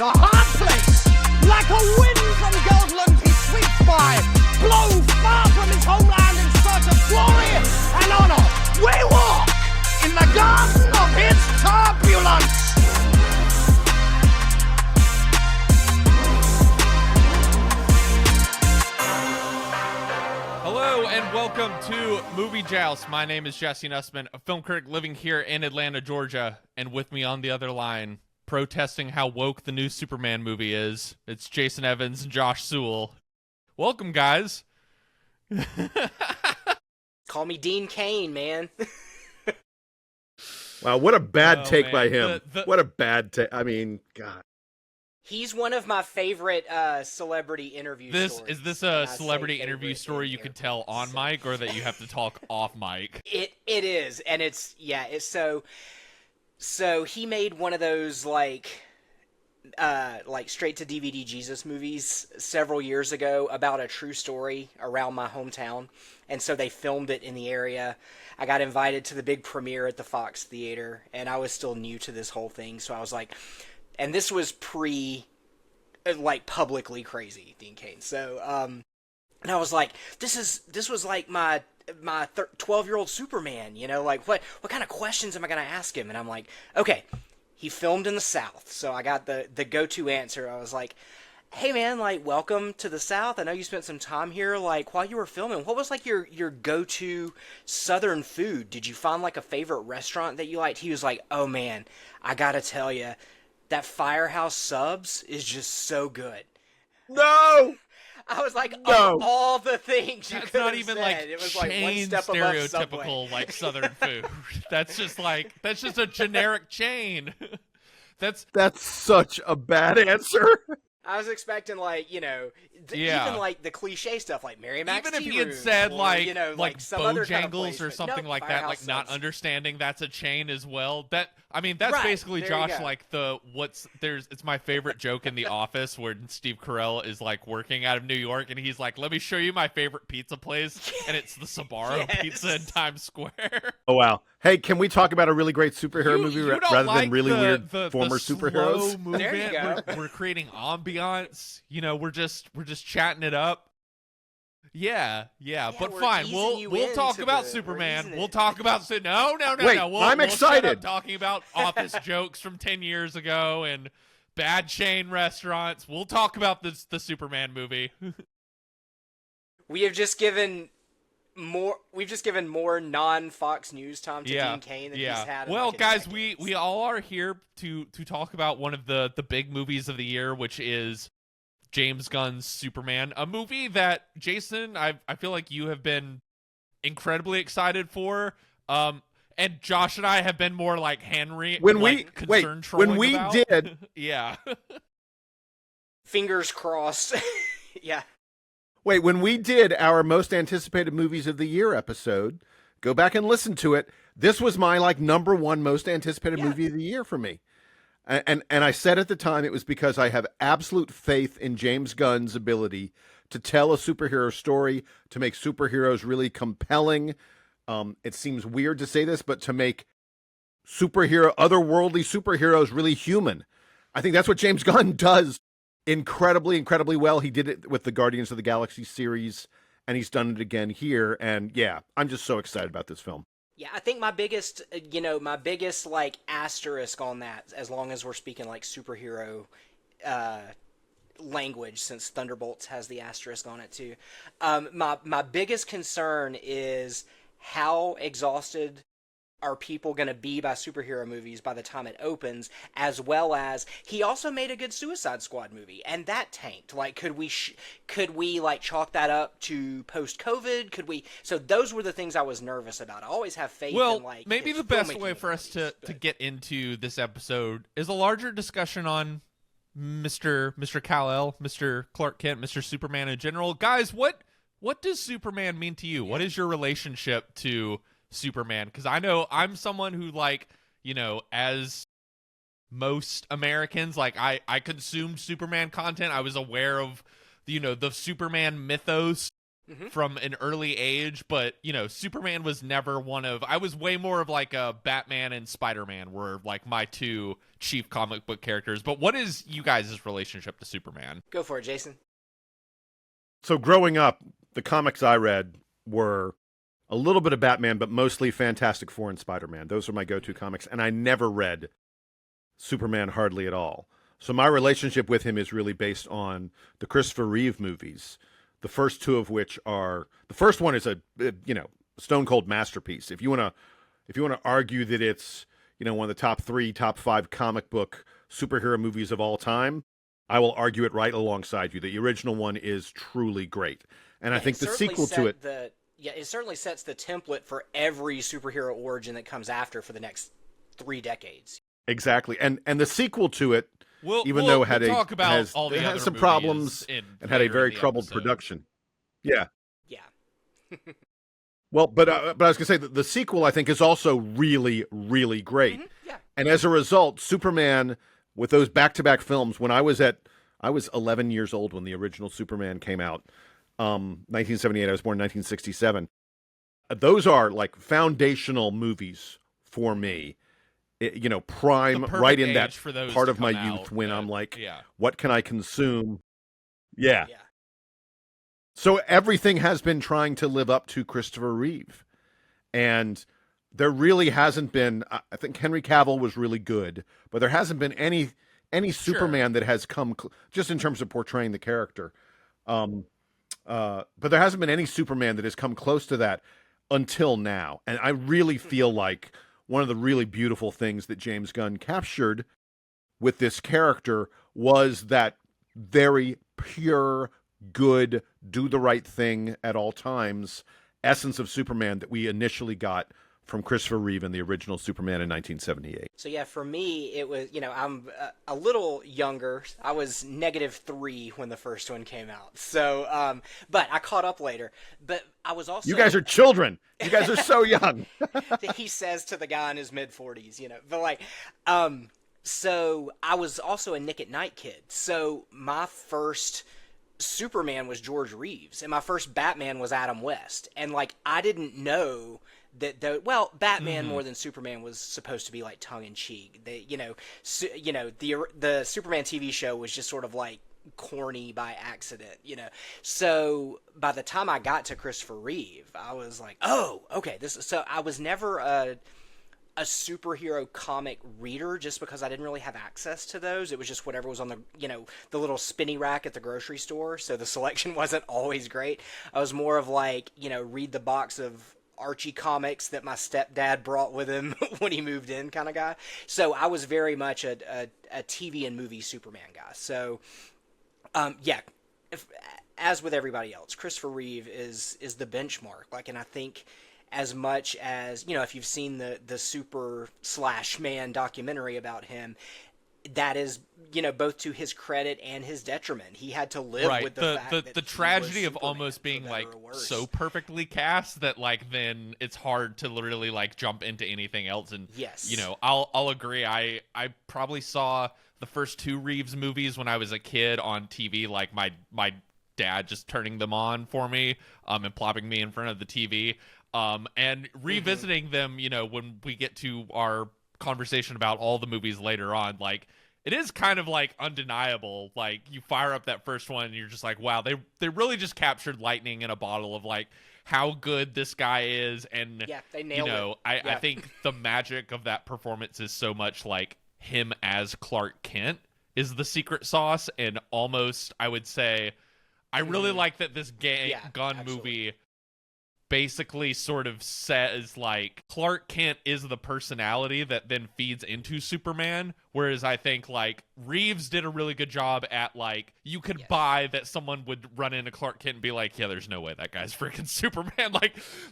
a hard place. Like a wind from Goldland he sweeps by, blown far from his homeland in search of glory and honor. We walk in the garden of his turbulence. Hello and welcome to Movie Joust. My name is Jesse Nussman, a film critic living here in Atlanta, Georgia, and with me on the other line, protesting how woke the new Superman movie is, it's Jason Evans and Josh Sewell. Welcome, guys. Call me Dean Cain, man. Wow, what a bad take by him. What a bad take. I mean, God. He's one of my favorite celebrity interview stories. Is this a celebrity interview story you could tell on mic, or that you have to talk off mic? It is, and it's so he made one of those like straight to DVD Jesus movies several years ago about a true story around my hometown, and so they filmed it in the area. I got invited to the big premiere at the Fox Theater, and I was still new to this whole thing, so I was like, and this was publicly crazy, Dean Cain. So, and I was like, this was like my 12-year-old Superman, you know, like what kind of questions am I going to ask him? And I'm like, okay, he filmed in the South. So I got the go-to answer. I was like, hey man, like, welcome to the South. I know you spent some time here, like, while you were filming. What was like your go-to Southern food? Did you find like a favorite restaurant that you liked? He was like, oh man, I gotta tell you, that Firehouse Subs is just so good. No! I was like, No. of all the things you That's could not have even said, like it was like one chain step above Subway. stereotypical like Southern food. That's just a generic chain. That's such a bad answer. I was expecting, like, you know, even like the cliche stuff, like Mary Mac's even if Tea he had Room, said or, like, you know, like some other kind of Bojangles place, or but something no, like that, Firehouse like not Subs. understanding that's a chain as well. That's Right, basically there you Josh, go. like it's my favorite joke in The Office where Steve Carell is like working out of New York and he's like, let me show you my favorite pizza place, and it's the Sbarro Yes. pizza in Times Square. Oh, wow. Hey, can we talk about a really great superhero movie You don't rather like than really weird the former slow superheroes? movement? There you go. We're creating ambiance. You know, we're just chatting it up. Yeah, but we're fine. easing you We'll talk into about we're Superman. easing We'll it. talk about no. Wait, We'll I'm shut excited. up talking about Office jokes from 10 years ago and bad chain restaurants. We'll talk about the Superman movie. We've just given more non-Fox News time to Dean Cain than he's had. Well, in guys, decades. we all are here to talk about one of the big movies of the year, which is James Gunn's Superman, a movie that, Jason, I feel like you have been incredibly excited for, and Josh and I have been more like Henry When we about. did, yeah. Fingers crossed. Yeah. Wait, when we did our most anticipated movies of the year episode, go back and listen to it. This was my like number one most anticipated movie of the year for me. And I said at the time it was because I have absolute faith in James Gunn's ability to tell a superhero story, to make superheroes really compelling. It seems weird to say this, but to make otherworldly superheroes really human. I think that's what James Gunn does incredibly, incredibly well. He did it with the Guardians of the Galaxy series, and he's done it again here. And yeah, I'm just so excited about this film. Yeah, I think my biggest like asterisk on that, as long as we're speaking like superhero language, since Thunderbolts has the asterisk on it too. My biggest concern is how exhausted are people going to be by superhero movies by the time it opens, as well as he also made a good Suicide Squad movie, and that tanked. Like, could we like chalk that up to post-COVID? So those were the things I was nervous about. I always have faith in, like, maybe his the best filmmaking way for us to get into this episode is a larger discussion on Mr. Kal-El, Mr. Clark Kent, Mr. Superman in general. Guys, what does Superman mean to you? What is your relationship to Superman? Because I know I'm someone who, like, you know, as most Americans, like, I consumed Superman content. I was aware of, you know, the Superman mythos from an early age, but Superman was never one of. I was way more of like a Batman and Spider-Man were like my two chief comic book characters. But what is you guys' relationship to Superman? Go for it, Jason. So growing up, the comics I read were a little bit of Batman, but mostly Fantastic Four and Spider-Man. Those are my go-to comics, and I never read Superman hardly at all. So my relationship with him is really based on the Christopher Reeve movies. The first two of which are, the first one is a stone cold masterpiece. If you want to argue that it's one of the top 3, top 5 comic book superhero movies of all time, I will argue it right alongside you. The original one is truly great, and I think the sequel to it, it certainly sets the template for every superhero origin that comes after for the next 3 decades. Exactly, and the sequel to it. We'll It has some problems and had a very troubled production. Yeah. Yeah. Well, but I was going to say that the sequel, I think, is also really, really great. Yeah. And as a result, Superman, with those back-to-back films, when I was 11 years old when the original Superman came out, 1978, I was born in 1967. Those are like foundational movies for me. Prime right in that part of my youth when I'm like, what can I consume? Yeah. So everything has been trying to live up to Christopher Reeve. And there really hasn't been, I think Henry Cavill was really good, but there hasn't been any Superman that has come, just in terms of portraying the character. But there hasn't been any Superman that has come close to that until now. And I really feel like one of the really beautiful things that James Gunn captured with this character was that very pure, good, do the right thing at all times essence of Superman that we initially got from Christopher Reeve in the original Superman in 1978. So yeah, for me, it was, I'm a little younger. I was -3 when the first one came out. So, but I caught up later. But I was also... You guys are children. You guys are so young. He says to the guy in his mid-40s, But like, so I was also a Nick at Night kid. So my first Superman was George Reeves, and my first Batman was Adam West. And like, I didn't know that Batman more than Superman was supposed to be like tongue in cheek. The Superman TV show was just sort of like corny by accident, So by the time I got to Christopher Reeve, I was like, oh, okay, so I was never a superhero comic reader just because I didn't really have access to those. It was just whatever was on the, the little spinny rack at the grocery store. So the selection wasn't always great. I was more of like, read the box of Archie comics that my stepdad brought with him when he moved in kind of guy. So I was very much a TV and movie Superman guy. So, as with everybody else, Christopher Reeve is the benchmark. Like, and I think as much as, if you've seen the Super/Man documentary about him, that is, both to his credit and his detriment. He had to live with the fact that the tragedy of almost being like so perfectly cast that like then it's hard to literally like jump into anything else. And yes, I'll agree. I probably saw the first 2 Reeves movies when I was a kid on TV, like my dad just turning them on for me and plopping me in front of the TV and revisiting them, when we get to our conversation about all the movies later on, like it is kind of like undeniable. Like you fire up that first one and you're just like, wow, they really just captured lightning in a bottle of like how good this guy is. And they nailed it. I think the magic of that performance is so much like him as Clark Kent is the secret sauce. And almost, I would say, I really like that this Gunn movie basically sort of says like Clark Kent is the personality that then feeds into Superman, whereas I think like Reeves did a really good job at like you could buy that someone would run into Clark Kent and be like, yeah, there's no way that guy's freaking Superman.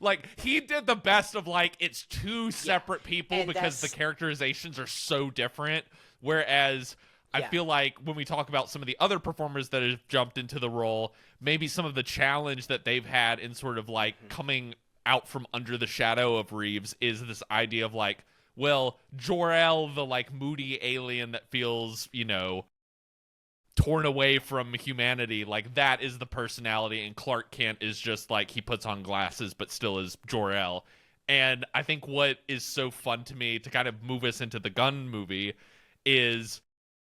Like he did the best of like it's 2 separate people and because the characterizations are so different, whereas I feel like when we talk about some of the other performers that have jumped into the role, maybe some of the challenge that they've had in sort of like coming out from under the shadow of Reeves is this idea of like, well, Jor-El, the like moody alien that feels, torn away from humanity, like that is the personality, and Clark Kent is just like he puts on glasses but still is Jor-El. And I think what is so fun to me to kind of move us into the Gunn movie is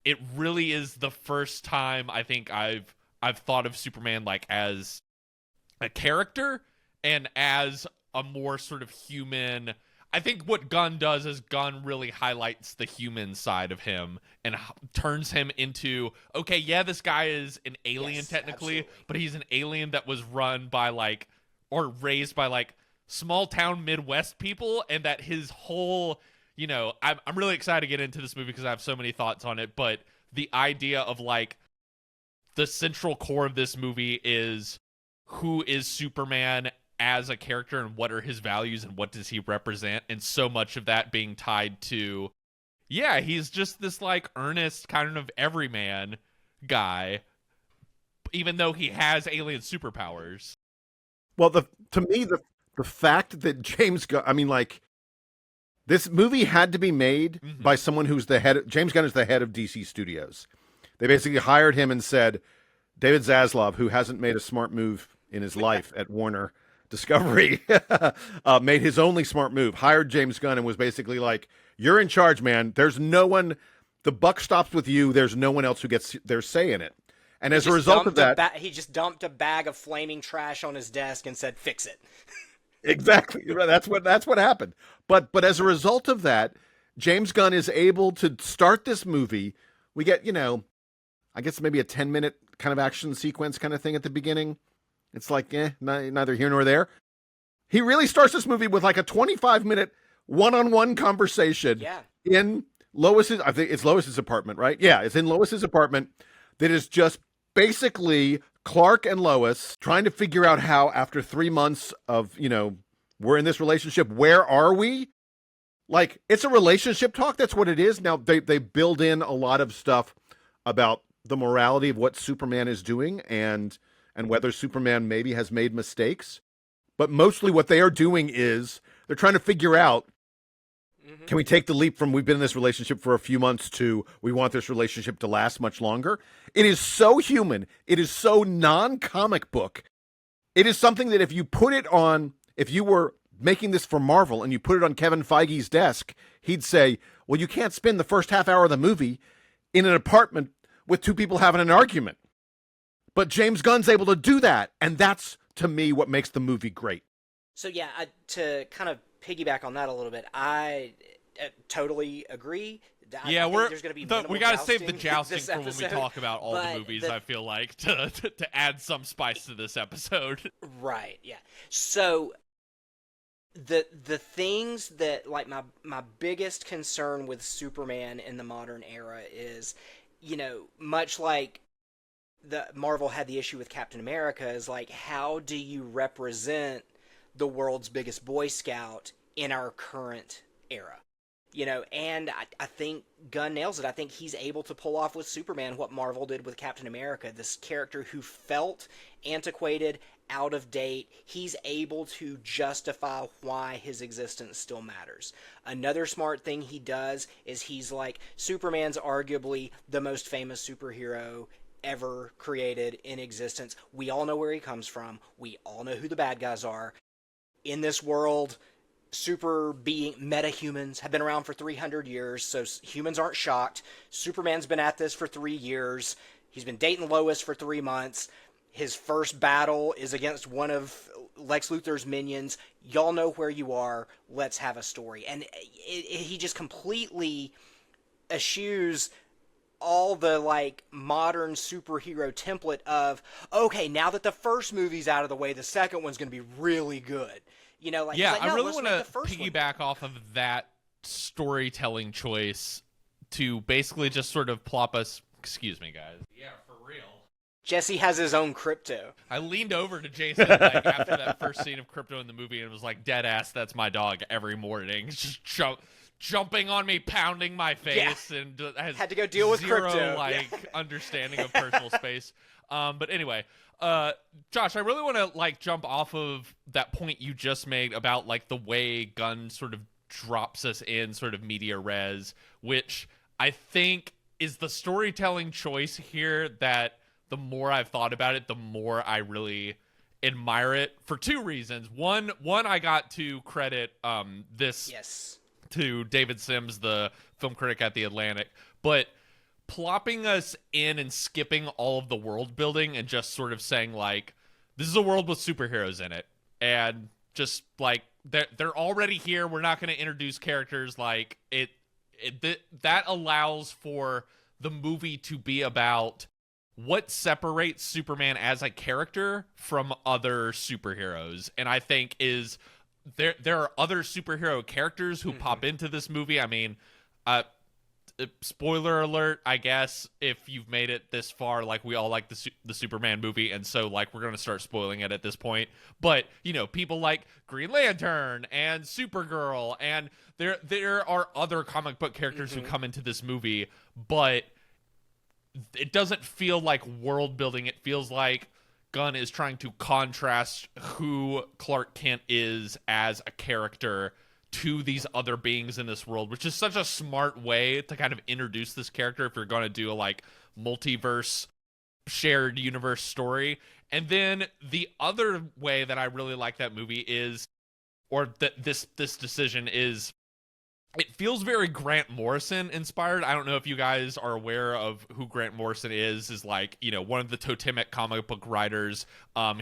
it really is the first time I think I've thought of Superman like as a character and as a more sort of human. I think what Gunn does is Gunn really highlights the human side of him and turns him into, okay, yeah, this guy is an alien technically, absolutely. but he's an alien that was run by like, or raised by like small town Midwest people, and that his whole, you know, I'm really excited to get into this movie because I have so many thoughts on it, but the idea of like the central core of this movie is who is Superman as a character and what are his values and what does he represent, and so much of that being tied to, yeah, he's just this like earnest kind of everyman guy, even though he has alien superpowers. Well, to me, the fact that James Gunn, I mean, like, this movie had to be made by someone who's the head. James Gunn is the head of DC Studios. They basically hired him and said, David Zaslav, who hasn't made a smart move in his life at Warner Discovery, made his only smart move, hired James Gunn and was basically like, you're in charge, man. There's no one, the buck stops with you. There's no one else who gets their say in it. And as a result of that, he just dumped a bag of flaming trash on his desk and said, fix it. exactly. That's what happened. But as a result of that, James Gunn is able to start this movie. We get, you know, I guess maybe a 10-minute kind of action sequence kind of thing at the beginning. It's like, neither here nor there. He really starts this movie with like a 25-minute one-on-one conversation in Lois's, I think it's Lois's apartment, right? Yeah, it's in Lois's apartment that is just basically Clark and Lois trying to figure out how, after 3 months of, you know, we're in this relationship, where are we? Like, it's a relationship talk. That's what it is. Now, they build in a lot of stuff about the morality of what Superman is doing and whether Superman maybe has made mistakes. But mostly what they are doing is they're trying to figure out, can we take the leap from we've been in this relationship for a few months to we want this relationship to last much longer? It is so human. It is so non-comic book. It is something that if you put it on, if you were making this for Marvel and you put it on Kevin Feige's desk, he'd say, well, you can't spend the first half hour of the movie in an apartment with two people having an argument. But James Gunn's able to do that, and that's, to me, what makes the movie great. So yeah, to kind of piggyback on that a little bit, I totally agree. Yeah, there's going to be we got to save the jousting jousting for when we talk about all the movies. I feel like to add some spice to this episode. Right. Yeah. So the things that, like, my biggest concern with Superman in the modern era is, you know, much like the Marvel had the issue with Captain America, is like, how do you represent the world's biggest Boy Scout in our current era? You know, and I think Gunn nails it. I think he's able to pull off with Superman what Marvel did with Captain America. This character who felt antiquated, out of date, he's able to justify why his existence still matters. Another smart thing he does is he's like, Superman's arguably the most famous superhero ever created in existence. We all know where he comes from. We all know who the bad guys are. In this world, metahumans have been around for 300 years, so humans aren't shocked. Superman's been at this for 3 years. He's been dating Lois for 3 months. His first battle is against one of Lex Luthor's minions. Y'all know where you are. Let's have a story. And he just completely eschews all the, like, modern superhero template of, okay, now that the first movie's out of the way, the second one's going to be really good. You know, like, yeah, like, no, I really want to piggyback off of that storytelling choice to basically just sort of plop us. Excuse me, guys. Yeah, for real. Jesse has his own crypto. I leaned over to Jason like after that first scene of Krypto in the movie and was like, dead ass, that's my dog every morning. Just jumping on me, pounding my face, and had to go deal with zero, Krypto. Like understanding of personal space. But anyway, Josh, I really want to like jump off of that point you just made about like the way Gunn sort of drops us in sort of media res, which I think is the storytelling choice here that the more I've thought about it, the more I really admire it for two reasons. One, I got to credit this Yes. to David Sims, the film critic at The Atlantic, but plopping us in and skipping all of the world building and just sort of saying like, this is a world with superheroes in it, and just like they're already here. We're not going to introduce characters. Like that allows for the movie to be about what separates Superman as a character from other superheroes. And I think is there are other superhero characters who pop into this movie. I mean, spoiler alert, I guess, if you've made it this far, like we all like the Superman movie, and so like we're going to start spoiling it at this point. But, you know, people like Green Lantern and Supergirl, and there are other comic book characters who come into this movie, but it doesn't feel like world building. It feels like Gunn is trying to contrast who Clark Kent is as a character to these other beings in this world, which is such a smart way to kind of introduce this character if you're going to do a like multiverse shared universe story. And then the other way that I really like that movie is, or that this decision is, it feels very Grant Morrison inspired. I don't know if you guys are aware of who Grant Morrison is like, you know, one of the totemic comic book writers.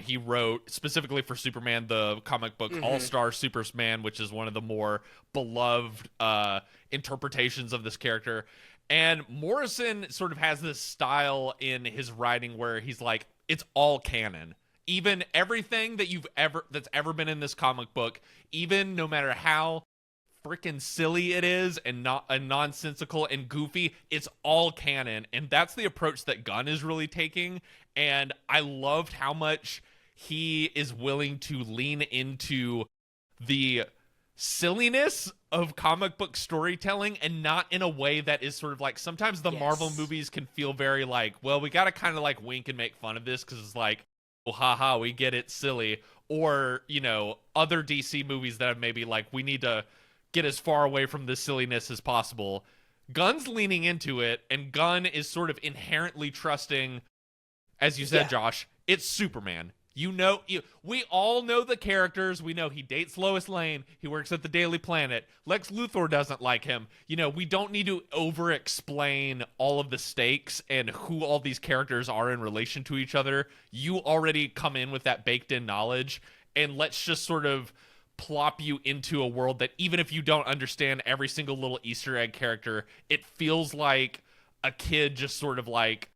He wrote specifically for Superman, the comic book All-Star Superman, which is one of the more beloved interpretations of this character. And Morrison sort of has this style in his writing where he's like, it's all canon. Even everything that's ever been in this comic book, even no matter how freaking silly it is and not nonsensical and goofy, it's all canon. And that's the approach that Gunn is really taking. And I loved how much he is willing to lean into the silliness of comic book storytelling, and not in a way that is sort of like, sometimes the Marvel movies can feel very like, well, we got to kind of like wink and make fun of this because it's like, well, haha, we get it, silly. Or, you know, other DC movies that have maybe like, we need to get as far away from this silliness as possible. Gunn's leaning into it, and Gunn is sort of inherently trusting, as you said, Josh, it's Superman. You know, we all know the characters. We know he dates Lois Lane. He works at the Daily Planet. Lex Luthor doesn't like him. You know, we don't need to over-explain all of the stakes and who all these characters are in relation to each other. You already come in with that baked-in knowledge, and let's just sort of plop you into a world that even if you don't understand every single little Easter egg character, it feels like a kid just sort of like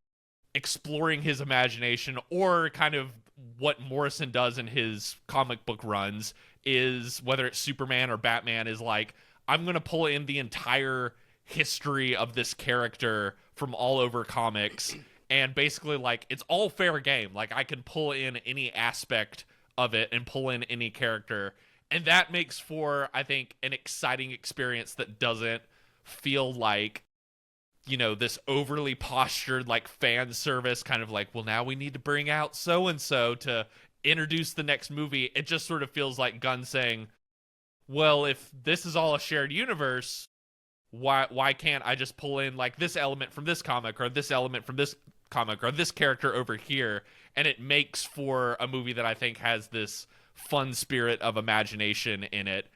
exploring his imagination, or kind of what Morrison does in his comic book runs is, whether it's Superman or Batman, is like, I'm going to pull in the entire history of this character from all over comics, and basically like it's all fair game. Like I can pull in any aspect of it and pull in any character. And that makes for, I think, an exciting experience that doesn't feel like, you know, this overly postured, like, fan service kind of like, well, now we need to bring out so-and-so to introduce the next movie. It just sort of feels like Gunn saying, well, if this is all a shared universe, why can't I just pull in, like, this element from this comic, or this element from this comic, or this character over here? And it makes for a movie that I think has this fun spirit of imagination in it,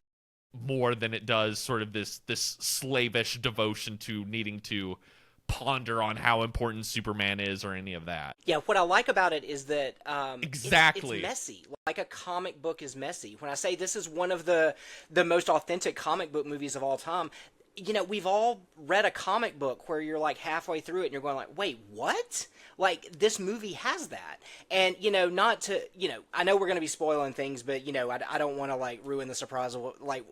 more than it does sort of this slavish devotion to needing to ponder on how important Superman is or any of that. Yeah, what I like about it is that exactly, it's messy. Like a comic book is messy. When I say this is one of the most authentic comic book movies of all time, you know, we've all read a comic book where you're like halfway through it and you're going like, wait, what? Like, this movie has that. And, you know, not to, you know, I know we're going to be spoiling things, but, you know, I don't want to, like, ruin the surprise of, like,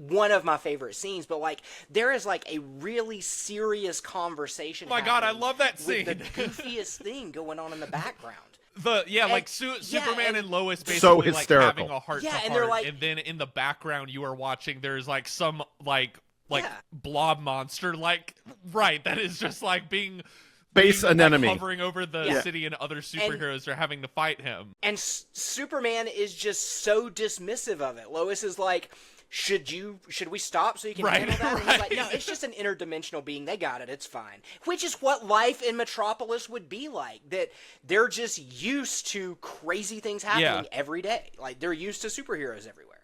one of my favorite scenes, but, like, there is, like, a really serious conversation. Oh my God, I love that scene. With the goofiest thing going on in the background. Superman and Lois basically so like hysterical. having a heart to and heart, they're like, and then in the background you are watching, there's like some like blob monster, like, right, that is just like being an enemy hovering over the city, and other superheroes are having to fight him. And Superman is just so dismissive of it. Lois is like, should we stop so you can Right, handle that? And he's like, right. no, it's just an interdimensional being. They got it. It's fine. Which is what life in Metropolis would be like. That they're just used to crazy things happening every day. Like, they're used to superheroes everywhere.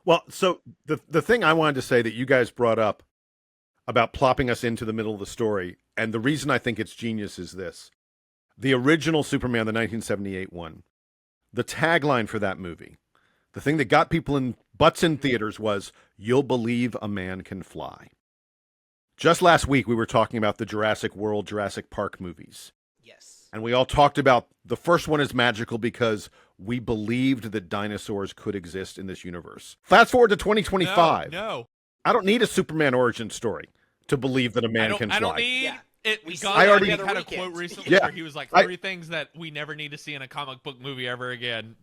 Well, so the thing I wanted to say that you guys brought up about plopping us into the middle of the story, and the reason I think it's genius is this. The original Superman, the 1978 one, the tagline for that movie, the thing that got people in butts in theaters was, "You'll believe a man can fly." Just last week, we were talking about the Jurassic World, Jurassic Park movies. Yes. And we all talked about the first one is magical because we believed that dinosaurs could exist in this universe. Fast forward to 2025. No. I don't need a Superman origin story to believe that a man can fly. I don't need it. We Gunn saw it already- had a weekend. quote recently Yeah. where he was like, I- 3 things that we never need to see in a comic book movie ever again.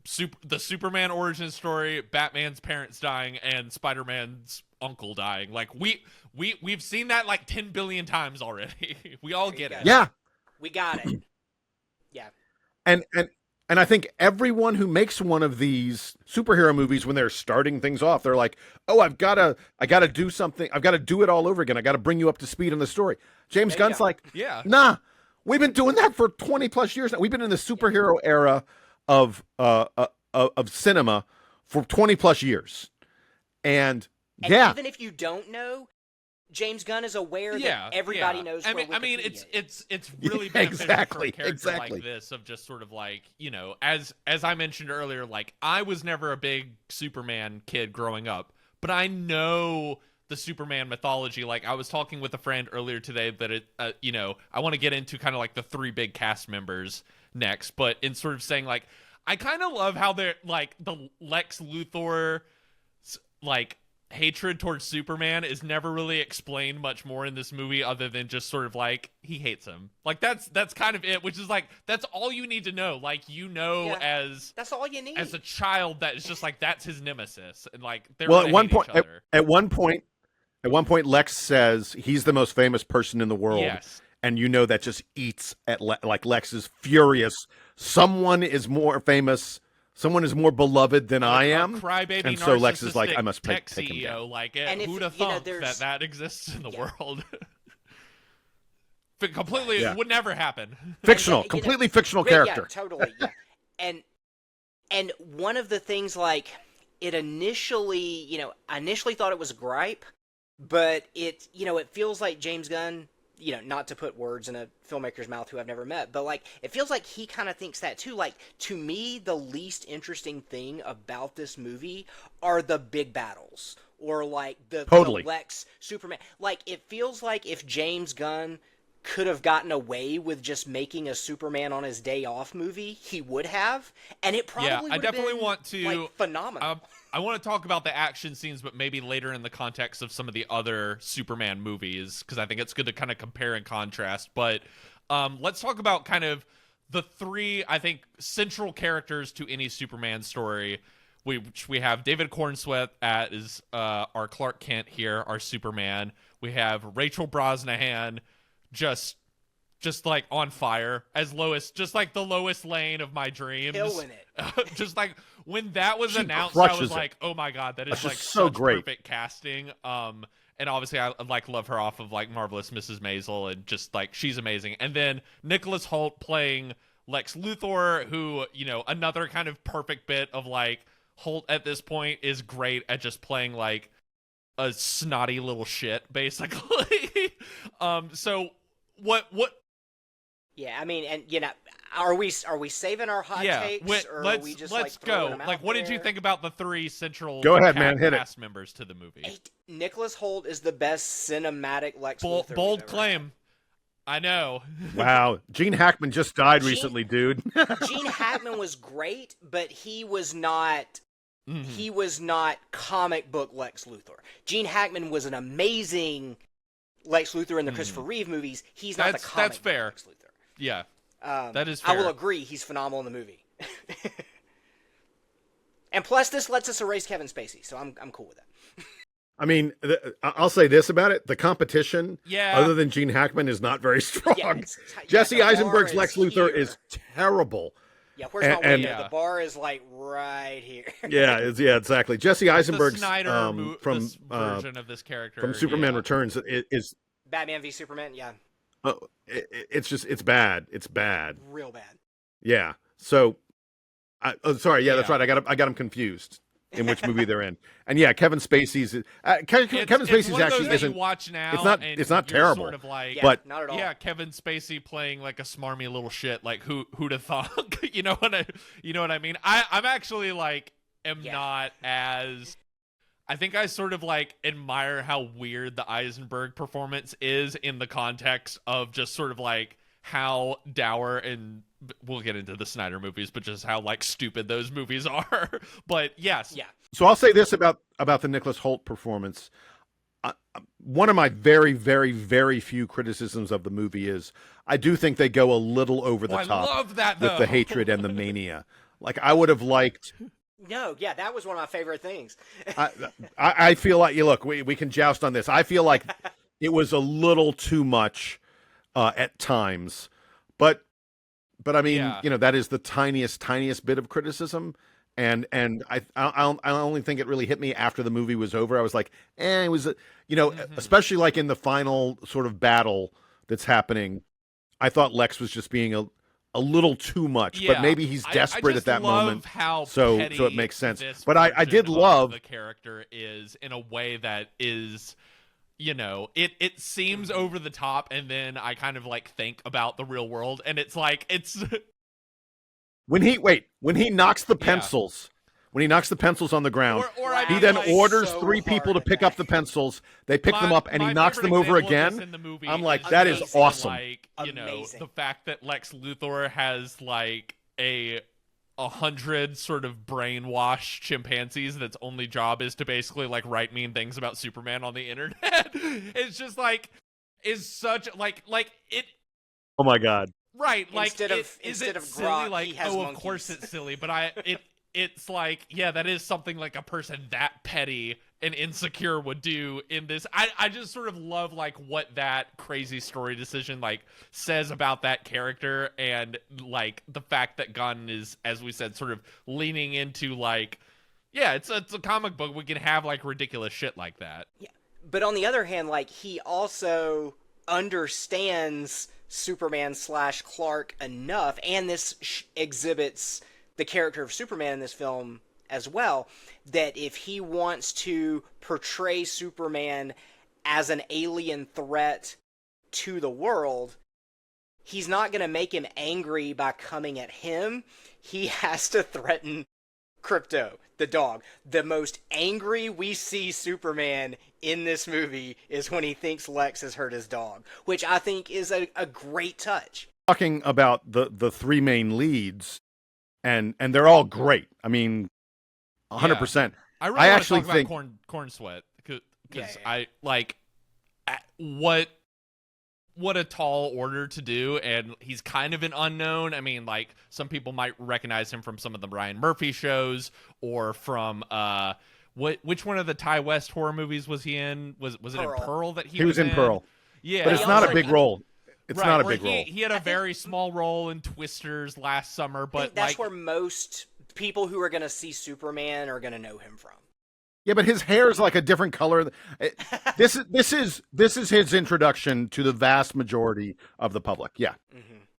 The Superman origin story, Batman's parents dying, and Spider-Man's uncle dying. Like, we've seen that like 10 billion times already. We all get it. Yeah. We got it. Yeah. And I think everyone who makes one of these superhero movies, when they're starting things off, they're like, "Oh, I gotta do something. I've got to do it all over again. I got to bring you up to speed on the story." James There you Gunn's go. like, Yeah. "Nah, we've been doing that for 20 plus years now. We've been in the superhero era of cinema for 20 plus years." And And yeah, even if you don't know, James Gunn is aware Yeah, that everybody yeah. knows. I where mean, Wikipedia it's is. really Yeah, beneficial for a exactly, character exactly. like this of just sort of like, you know, as I mentioned earlier, like, I was never a big Superman kid growing up, but I know the Superman mythology. Like, I was talking with a friend earlier today that it, you know, I want to get into kind of like the 3 big cast members next, but in sort of saying like, I kind of love how they're like the Lex Luthor, like, hatred towards Superman is never really explained much more in this movie other than just sort of like he hates him. Like, that's kind of it, which is like, that's all you need to know. Like, you know, Yeah. as That's all you need. a child, that is just like, that's his nemesis, and like they're well, gonna at one hate point, each other. at one point, Lex says he's the most famous person in the world. Yes. And you know that just eats at like Lex is furious. Someone is more famous. Someone is more beloved than I am. Crybaby, and so Lex is like, narcissistic I must tech take him CEO. down. Like, And if, who'd have you know, thunk there's- that exists in the Yeah. world? But completely, Yeah. it would never happen. Fictional, you know, completely fictional Right, character. Yeah, totally. Yeah. And one of the things, like, it initially, you know, I initially thought it was a gripe, but it, you know, it feels like James Gunn, you know, not to put words in a filmmaker's mouth who I've never met, but like, it feels like he kind of thinks that too. Like, to me, the least interesting thing about this movie are the big battles, or like the Lex Superman. Like, it feels like if James Gunn could have gotten away with just making a Superman on his day off movie, he would have, and it probably Yeah, I would have definitely been, want to, like, phenomenal. I want to talk about the action scenes, but maybe later in the context of some of the other Superman movies, because I think it's good to kind of compare and contrast. But let's talk about kind of the 3, I think, central characters to any Superman story. We have David Cornsweet as our Clark Kent here, our Superman. We have Rachel Brosnahan, just like on fire as Lois, just like the Lois Lane of my dreams. Killing it. Just like when that was She announced, I crushes was it. like, oh my god, that is That's like just so such great. perfect casting. And obviously I like love her off of like Marvelous Mrs. Maisel, and just like she's amazing. And then Nicholas Hoult playing Lex Luthor, who, you know, another kind of perfect bit of like Hoult at this point is great at just playing like a snotty little shit, basically. So what Yeah, I mean, and you know, are we saving our hot takes, or are we just let's like throwing go. them out Like, what did you there? think about the 3 central Go ahead, man, hit it. cast members to the movie? Nicholas Hoult is the best cinematic Lex Luthor. Bold we've ever claim. I know. Wow. Gene Hackman just died Gene- recently, dude. had. Gene Hackman was great, but he was not. Mhm. He was not comic book Lex Luthor. Gene Hackman was an amazing Lex Luthor in the Christopher Reeve movies. He's not the That's comic book fair. Lex Luthor. Yeah. That is I will fair. agree, he's phenomenal in the movie. And plus, this lets us erase Kevin Spacey, so I'm cool with that. I mean, I'll say this about it. The competition, Yeah. other than Gene Hackman, is not very strong. Yeah, Jesse the bar Eisenberg's is Lex Luthor here. is terrible. Yeah, where's my And- window? The bar is like right here. yeah, exactly. Jesse Eisenberg's the Snyder from this version of this character from Superman yeah. Returns is Batman v Superman, yeah, it's bad. It's bad. real bad. Yeah. So, sorry. Yeah, that's Yeah. right. I got them confused in which movie they're in. And yeah, Kevin Spacey's Kevin It's Spacey's one of those actually that isn't. you watch now. It's not you're terrible. Sort of like, Yeah, But- not at all. yeah, Kevin Spacey playing like a smarmy little shit. Like who'd have thought? you know what I mean? I'm actually like am Yeah. not as. I think I sort of like admire how weird the Eisenberg performance is in the context of just sort of like how dour and we'll get into the Snyder movies, but just how like stupid those movies are. But yes, Yeah, So I'll say this about the Nicholas Hoult performance. One of my very, very, very few criticisms of the movie is I do think they go a little over the I top love that with though. the hatred and the mania. Like I would have liked. no, yeah, that was one of my favorite things. I feel like you look. We can joust on this. I feel like it was a little too much at times, but I mean, Yeah. that is the tiniest bit of criticism. And I only think it really hit me after the movie was over. I was like, it was, especially like in the final sort of battle that's happening. I thought Lex was just being a little too much, but Yeah. maybe he's I desperate just at that love moment. How So petty it makes sense. this But I version did of love the character is in a way that is, it seems over the top, and then I kind of like think about the real world, and it's like it's when he knocks the Yeah. pencils. When he knocks the pencils on the ground, or I he mean, then like, orders so 3 people to hard pick at up the pencils. They pick them My- up, and he my knocks them favorite over example of this again. in the movie I'm like, is that is just, awesome. Like, Amazing. the fact that Lex Luthor has like 100 sort of brainwashed chimpanzees that's only job is to basically like write mean things about Superman on the internet. It's just like is such like it Oh my God. right like Instead it, of- is instead it of silly Grok, like he has of monkeys. course it's silly, but it's like, yeah, that is something like a person that petty and insecure would do in this. I just sort of love like what that crazy story decision like says about that character, and like the fact that Gunn is, as we said, sort of leaning into like, yeah, it's a comic book. We can have like ridiculous shit like that. But on the other hand, like, he also understands Superman / Clark enough, and this exhibits the character of Superman in this film as well, that if he wants to portray Superman as an alien threat to the world, he's not going to make him angry by coming at him. He has to threaten Krypto, the dog. The most angry we see Superman in this movie is when he thinks Lex has hurt his dog, which I think is a great touch. Talking about the 3 main leads, and they're all great. I mean, 100%. I really I want actually to talk think- about Corn Sweat because Yeah. I like what a tall order to do, and he's kind of an unknown. I mean, like some people might recognize him from some of the Ryan Murphy shows or from which one of the Ty West horror movies was he in? Was it in Pearl. Pearl that He was in Pearl, Yeah, but it's he not a also- big role. It's right, not a where big role. He had a very small role in Twisters last summer, I but think that's like, where most people who are going to see Superman are going to know him from. Yeah, but his hair is like a different color. This is his introduction to the vast majority of the public. Yeah.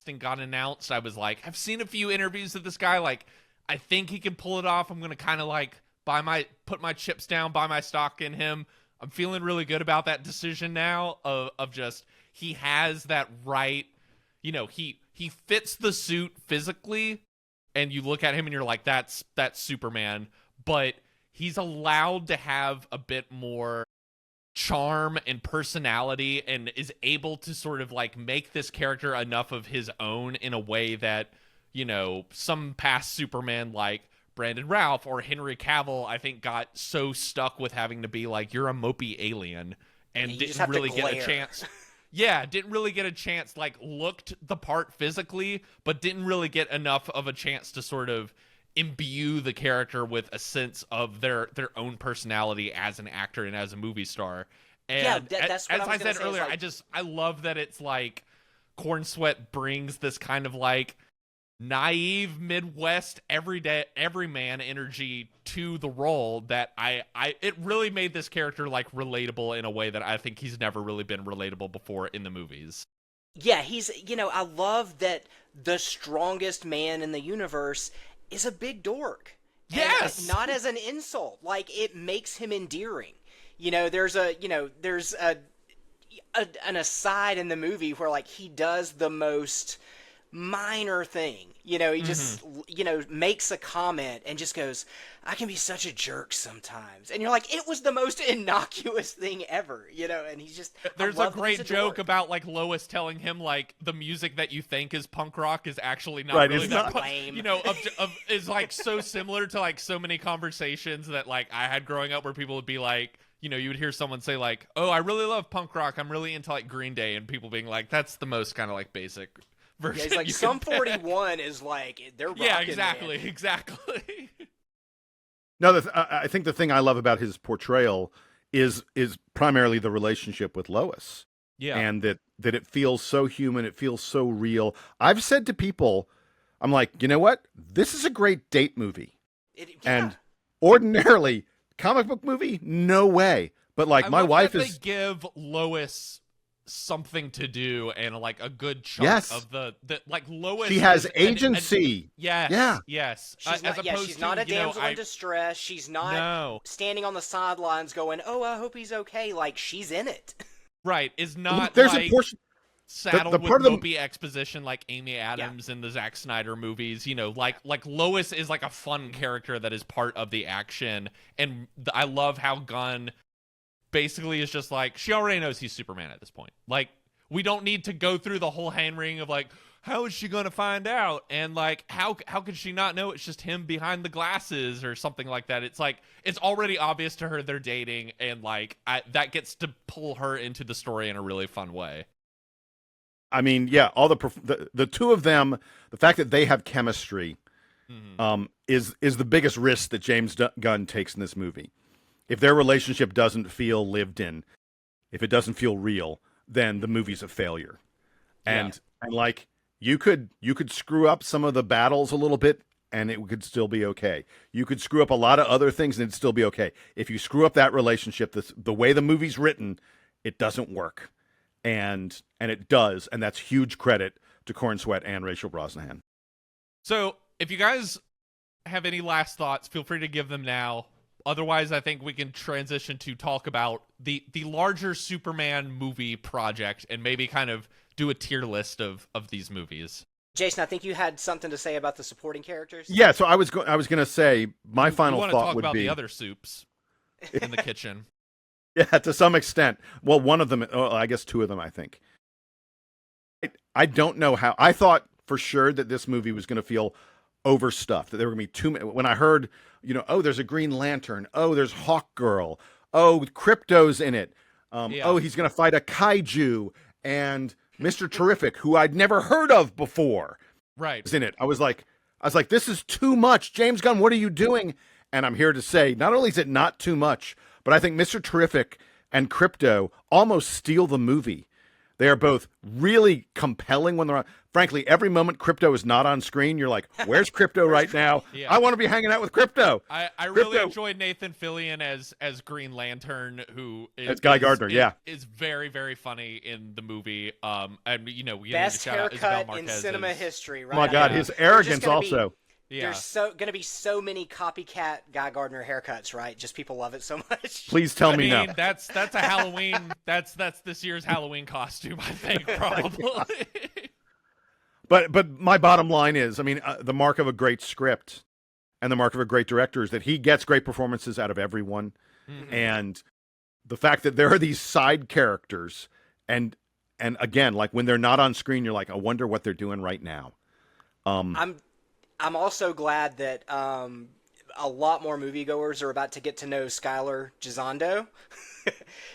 thing got announced, I was like, I've seen a few interviews of this guy. Like, I think he can pull it off. I'm gonna kind of like put my chips down, buy my stock in him. I'm feeling really good about that decision now. Of just he has that right. He fits the suit physically, and you look at him and you're like, that's Superman. But he's allowed to have a bit more charm and personality, and is able to sort of like make this character enough of his own in a way that, some past Superman like Brandon Routh or Henry Cavill, I think, got so stuck with having to be like, you're a mopey alien, and You just didn't have to really get a glare. chance. Yeah, didn't really get a chance, like looked the part physically, but didn't really get enough of a chance to sort of imbue the character with a sense of their own personality as an actor and as a movie star. And Yeah, that's what as I was I gonna said say, is earlier, like- I love that it's like Corn Sweat brings this kind of like naive Midwest everyman energy to the role that it really made this character like relatable in a way that I think he's never really been relatable before in the movies. Yeah, he's, I love that the strongest man in the universe is a big dork. Yes! And not as an insult. Like, it makes him endearing. There's an aside in the movie where, like, he does the most minor thing. He just, makes a comment and just goes, I can be such a jerk sometimes. And you're like, it was the most innocuous thing ever, and he's just... There's a great joke about, like, Lois telling him, like, the music that you think is punk rock is actually not really that lame. Is, like, so similar to, like, so many conversations that, like, I had growing up where people would be like, you would hear someone say, like, oh, I really love punk rock. I'm really into, like, Green Day. And people being like, that's the most kind of, like, basic... version. Yeah, he's like, Sum 41 is like, they're rocking, yeah, exactly, man. exactly. No, I think the thing I love about his portrayal is primarily the relationship with Lois. Yeah. And that it feels so human, it feels so real. I've said to people, I'm like, you know what? This is a great date movie. And ordinarily, comic book movie, no way. But like, my wife is... They give Lois something to do and like a good chunk of the like Lois. She has agency. Yes. She's not a damsel in distress. She's not standing on the sidelines going, "Oh, I hope he's okay." Like, she's in it. Right. Is not. There's like, a portion saddled with mopey exposition like Amy Adams in the Zack Snyder movies. Like Lois is like a fun character that is part of the action, and I love how Gunn basically is just like, she already knows he's Superman at this point. Like, we don't need to go through the whole hand-wringing of like, how is she gonna find out? And like, how could she not know it's just him behind the glasses or something like that? It's like, it's already obvious to her they're dating, and like, that gets to pull her into the story in a really fun way. I mean, yeah, all the two of them, the fact that they have chemistry, is the biggest risk that James Gunn takes in this movie. If their relationship doesn't feel lived in, if it doesn't feel real, then the movie's a failure. And like, you could screw up some of the battles a little bit and it could still be okay. You could screw up a lot of other things and it'd still be okay. If you screw up that relationship, the way the movie's written, it doesn't work. And it does, and that's huge credit to Corn Sweat and Rachel Brosnahan. So, if you guys have any last thoughts, feel free to give them now. Otherwise, I think we can transition to talk about the larger Superman movie project and maybe kind of do a tier list of these movies. Jason, I think you had something to say about the supporting characters. Yeah, so I was going to say my final thought would be, talk about the other soups in the kitchen. Yeah, to some extent. Well, one of them, I guess two of them, I think. I don't know how. I thought for sure that this movie was going to feel overstuffed, that there were going to be too many. When I heard, oh, there's a Green Lantern. Oh, there's Hawkgirl. Oh, Krypto's in it. Oh, he's going to fight a kaiju. And Mr. Terrific, who I'd never heard of before, is in it. I was like, this is too much. James Gunn, what are you doing? And I'm here to say, not only is it not too much, but I think Mr. Terrific and Krypto almost steal the movie. They are both really compelling when they're on. Frankly, every moment Krypto is not on screen, you're like, where's Krypto right now? I want to be hanging out with Krypto. I really enjoyed Nathan Fillion as Green Lantern, who is Guy Gardner, is very, very funny in the movie. And we best shout out Isabel haircut Marquez in cinema history, right? Oh my God, his arrogance also. There's going to be so many copycat Guy Gardner haircuts, right? Just people love it so much. Please tell me no. That's a Halloween. That's this year's Halloween costume, I think, probably. But my bottom line is, I mean, the mark of a great script and the mark of a great director is that he gets great performances out of everyone, and the fact that there are these side characters, and again, like when they're not on screen, you're like, I wonder what they're doing right now. I'm also glad that a lot more moviegoers are about to get to know Skylar Gisondo,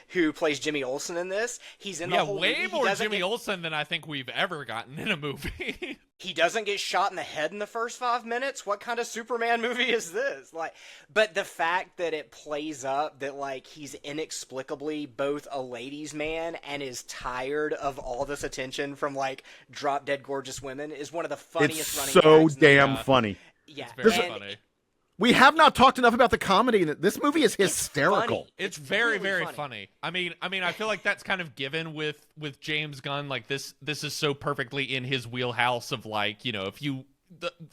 who plays Jimmy Olsen in this. He's in the whole way movie. more Jimmy Olsen than I think we've ever gotten in a movie. He doesn't get shot in the head in the first 5 minutes. What kind of Superman movie is this? But the fact that it plays up that he's inexplicably both a ladies' man and is tired of all this attention from drop dead gorgeous women is one of the funniest running gags. So damn funny. Yeah, it's very funny. We have not talked enough about the comedy. This movie is hysterical. It's very, very funny. I mean, I feel like that's kind of given with James Gunn. This is so perfectly in his wheelhouse of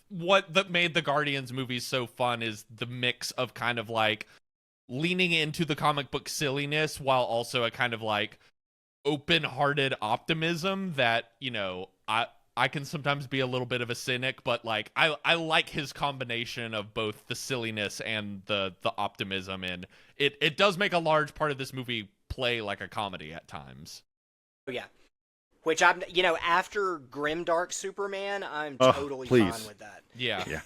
what made the Guardians movies so fun is the mix of kind of leaning into the comic book silliness while also a kind of open-hearted optimism that, I can sometimes be a little bit of a cynic, but I like his combination of both the silliness and the optimism, and it does make a large part of this movie play like a comedy at times. Oh yeah, which I'm after Grimdark Superman, I'm totally fine with that. Yeah. Yeah.